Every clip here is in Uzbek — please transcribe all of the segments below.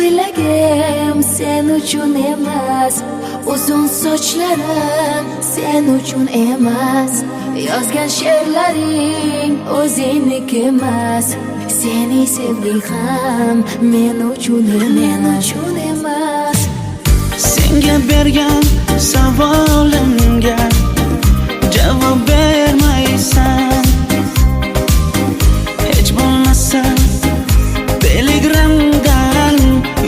ko'ylagim sen uchun emas, uzun sochlarim sen uchun emas, yozgan she'rlaring o'zingniki emas, seni sevdik ham men uchun emas. Senga bergan savolimga javob bermaysan, hech bo'lmasa telegramdan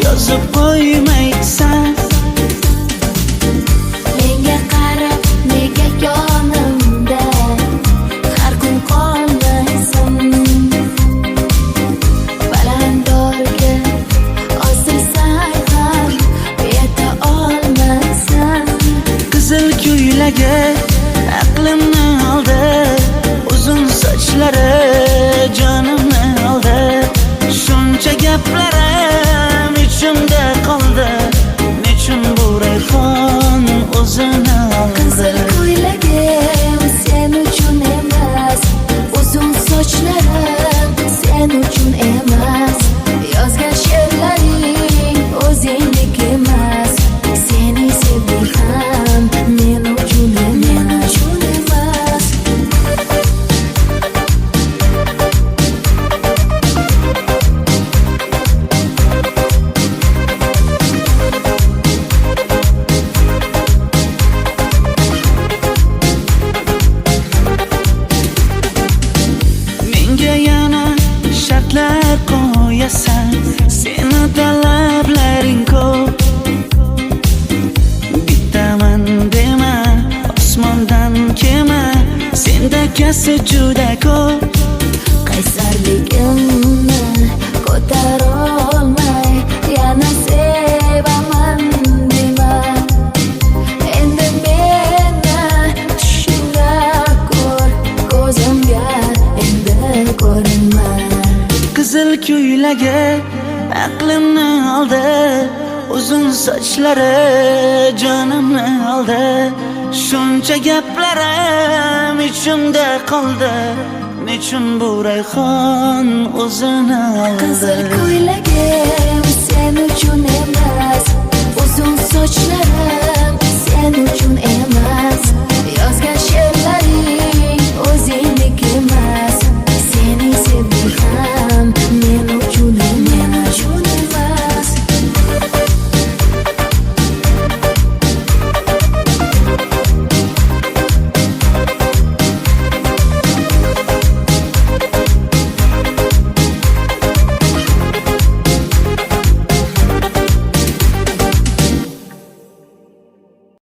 yozib qo'ymaysan. Menga qarab nega yonimda har kun qolmaysan, balandorga osilsang ham yeta olmaysan. Qizil ko'ylagi aqlimni oldi, uzun sochlari jonimni oldi, shuncha gaplarim ichimda qoldi, nechun bu rayhon o'zini oldi. Qizil ko'ylagim sen uchun emas, uzun sochlarim sen uchun emas, yozgan she'rlaring o'zingniki emas, seni sevdik ham men uchun emas. Menga yana shartlar qo'yasan, seni talablaring ko'p. Bittaman dema, osmondan kema, sendagasi juda ko'p. Qaysarligimni ko'tarolmay yana sevaman dema, endi meni tushingda ko'r, ko'zimga endi ko'rinma. Qizil ko'ylagi aqlimni oldi, uzun sochlari jonimni oldi, shuncha gaplarim ichimda qoldi, nechun bu rayhon o'zini oldi. Qizil ko'ylagi